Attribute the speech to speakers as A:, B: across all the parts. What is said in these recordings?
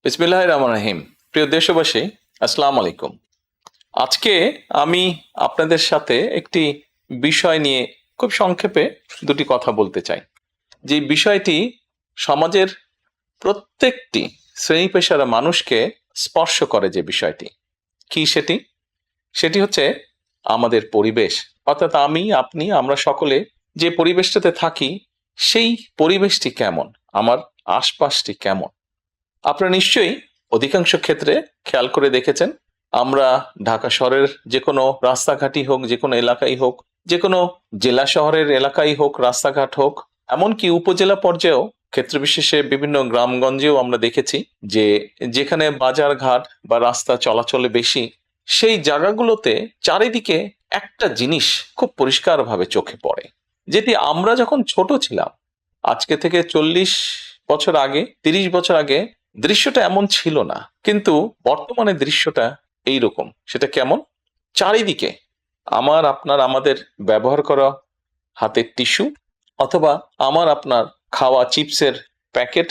A: বিসমিল্লাহির রহমানির রহিম। প্রিয় দেশবাসী, আসসালামু আলাইকুম। আজকে আমি আপনাদের সাথে একটি বিষয় নিয়ে খুব সংক্ষেপে দুটি কথা বলতে চাই। যে বিষয়টি সমাজের প্রত্যেকটি শ্রেণী পেশার মানুষকে স্পর্শ করে। যে বিষয়টি কি সেটি সেটি হচ্ছে আমাদের পরিবেশ। অর্থাৎ আমি, আপনি, আমরা সকলে যে পরিবেশটাতে থাকি সেই পরিবেশটি কেমন, আমার আশপাশটি কেমন। আপনারা নিশ্চয়ই অধিকাংশ ক্ষেত্রে খেয়াল করে দেখেছেন, আমরা ঢাকা শহরের যে কোনো রাস্তাঘাটই হোক, যে কোনো এলাকাই হোক, যে কোনো জেলা শহরের এলাকাই হোক, রাস্তাঘাট হোক, এমনকি উপজেলা পর্যায়েও ক্ষেত্র বিশেষে বিভিন্ন গ্রামগঞ্জেও আমরা দেখেছি যে যেখানে বাজার ঘাট বা রাস্তা চলাচলে বেশি, সেই জায়গাগুলোতে চারিদিকে একটা জিনিস খুব পরিষ্কারভাবে চোখে পড়ে, যেটি আমরা যখন ছোট ছিলাম, আজকে থেকে 40 বছর আগে, 30 বছর আগে দৃশ্যটা এমন ছিল না, কিন্তু বর্তমানে দৃশ্যটা এইরকম। সেটা কেমন? চারিদিকে আমার, আপনার, আমাদের ব্যবহার করা হাতের টিস্যু, অথবা আমার আপনার খাওয়া চিপসের প্যাকেট,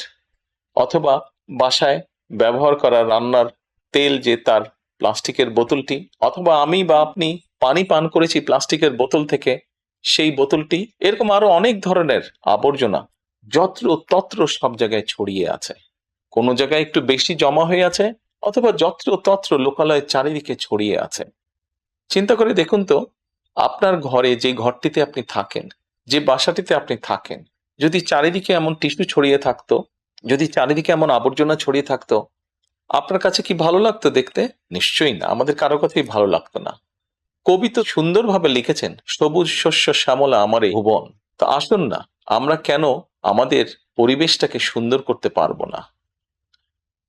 A: অথবা বাসায় ব্যবহার করা রান্নার তেল, যে তার প্লাস্টিকের বোতলটি, অথবা আমি বা আপনি পানি পান করেছি প্লাস্টিকের বোতল থেকে, সেই বোতলটি, এরকম আরো অনেক ধরনের আবর্জনা যত্র তত্র সব জায়গায় ছড়িয়ে আছে। কোনো জায়গায় একটু বেশি জমা হয়ে আছে, অথবা যত্র তত্র লোকালয়ে চারিদিকে ছড়িয়ে আছে। চিন্তা করে দেখুন তো, আপনার ঘরে, যে ঘরটিতে আপনি থাকেন, যে বাসাটিতে আপনি থাকেন, যদি চারিদিকে এমন টিস্যু ছড়িয়ে থাকতো, যদি চারিদিকে এমন আবর্জনা ছড়িয়ে থাকতো, আপনার কাছে কি ভালো লাগতো দেখতে? নিশ্চয়ই না, আমাদের কারো কথাই ভালো লাগতো না। কবি তো সুন্দরভাবে লিখেছেন, সবুজ শস্য শ্যামলা আমার এই ভুবন। তো আসুন না, আমরা কেন আমাদের পরিবেশটাকে সুন্দর করতে পারবো না?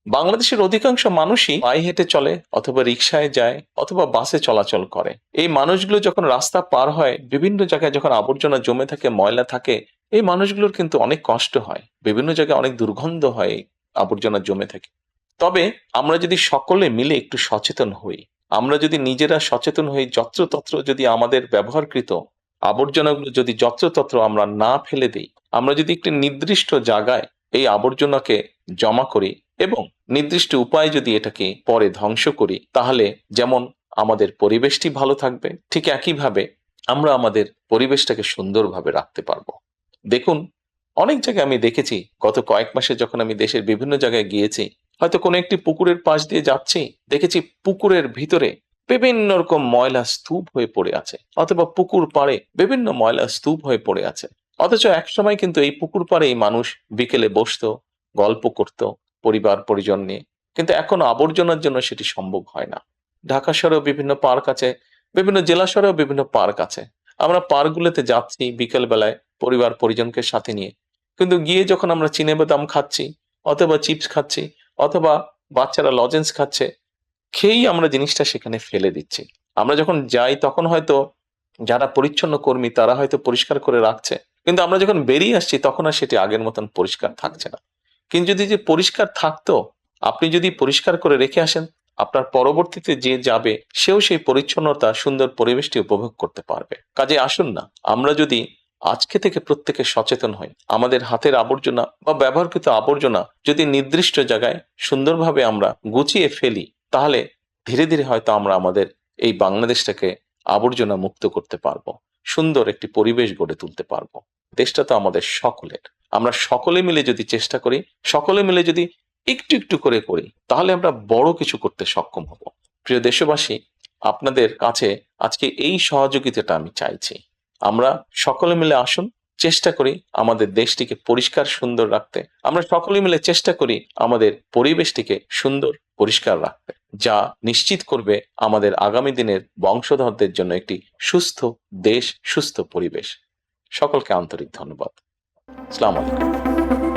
A: বাংলাদেশের অধিকাংশ মানুষই পায়ে হেঁটে চলে, অথবা রিকশায় যায়, অথবা বাসে চলাচল করে। এই মানুষগুলো যখন রাস্তা পার হয়, বিভিন্ন জায়গায় যখন আবর্জনা জমে থাকে, ময়লা থাকে, এই মানুষগুলোর কিন্তু অনেক কষ্ট হয়, বিভিন্ন জায়গায় অনেক দুর্গন্ধ হয় এই আবর্জনা জমে থাকে। তবে আমরা যদি সকলে মিলে একটু সচেতন হই, আমরা যদি নিজেরা সচেতন হই, যত্রতত্র যদি আমাদের ব্যবহারকৃত আবর্জনাগুলো যদি যত্রতত্র আমরা না ফেলে দিই, আমরা যদি একটি নির্দিষ্ট জায়গায় এই আবর্জনাকে জমা করি এবং নির্দিষ্ট উপায়ে যদি এটাকে পরে ধ্বংস করি, তাহলে যেমন আমাদের পরিবেশটি ভালো থাকবে, ঠিক একইভাবে আমরা আমাদের পরিবেশটাকে সুন্দরভাবে রাখতে পারবো। দেখুন, অনেক জায়গায় আমি দেখেছি, গত কয়েক মাসে যখন আমি দেশের বিভিন্ন জায়গায় গিয়েছি, হয়তো কোনো একটি পুকুরের পাশ দিয়ে যাচ্ছি, দেখেছি পুকুরের ভিতরে বিভিন্ন রকম ময়লা স্তূপ হয়ে পড়ে আছে, অথবা পুকুর পাড়ে বিভিন্ন ময়লা স্তূপ হয়ে পড়ে আছে। অথচ একসময় কিন্তু এই পুকুর পাড়েই মানুষ বিকেলে বসতো, গল্প করত পরিবার পরিজন নিয়ে। কিন্তু এখন আবর্জনার জন্য সেটি সম্ভব হয় না। ঢাকা শহরেও বিভিন্ন পার্ক আছে, বিভিন্ন জেলা শহরেও বিভিন্ন পার্ক আছে। আমরা পার্কগুলোতে যাচ্ছি বিকেল বেলায় পরিবার পরিজনকে সাথে নিয়ে, কিন্তু গিয়ে যখন আমরা চিনেবাদাম খাচ্ছি, অথবা চিপস খাচ্ছি, অথবা বাচ্চারা লজেন্স খাচ্ছে, খেয়েই আমরা জিনিসটা সেখানে ফেলে দিচ্ছি। আমরা যখন যাই তখন হয়তো যারা পরিচ্ছন্ন কর্মী তারা হয়তো পরিষ্কার করে রাখছে, কিন্তু আমরা যখন বেরিয়ে আসছি তখন আর সেটি আগের মতন পরিষ্কার থাকছে না। কিন্তু যদি যে পরিষ্কার থাকতো, আপনি যদি পরিষ্কার করে রেখে আসেন, আপনার পরবর্তীতে যে যাবে সেও সেই পরিচ্ছন্নতা, সুন্দর পরিবেশটি উপভোগ করতে পারবে। কাজে আসুন না, আমরা যদি আজকে থেকে প্রত্যেকে সচেতন হই, আমাদের হাতের আবর্জনা বা ব্যবহৃত আবর্জনা যদি নির্দিষ্ট জায়গায় সুন্দরভাবে আমরা গুছিয়ে ফেলি, তাহলে ধীরে ধীরে হয়তো আমরা আমাদের এই বাংলাদেশটাকে আবর্জনা মুক্ত করতে পারবো, সুন্দর একটি পরিবেশ গড়ে তুলতে পারবো। দেশটা তো আমাদের সকলের। আমরা সকলে মিলে যদি চেষ্টা করি, সকলে মিলে যদি একটু একটু করে করি, তাহলে আমরা বড় কিছু করতে সক্ষম হব। প্রিয় দেশবাসী, আপনাদের কাছে আজকে এই সহযোগিতাটা আমি চাইছি। আমরা সকলে মিলে আসুন, চেষ্টা করি আমাদের দেশটিকে পরিষ্কার সুন্দর রাখতে। আমরা সকলে মিলে চেষ্টা করি আমাদের পরিবেশটিকে সুন্দর পরিষ্কার রাখতে, যা নিশ্চিত করবে আমাদের আগামী দিনের বংশধরদের জন্য একটি সুস্থ দেশ, সুস্থ পরিবেশ। সকলকে আন্তরিক ধন্যবাদ। আসসালামু আলাইকুম।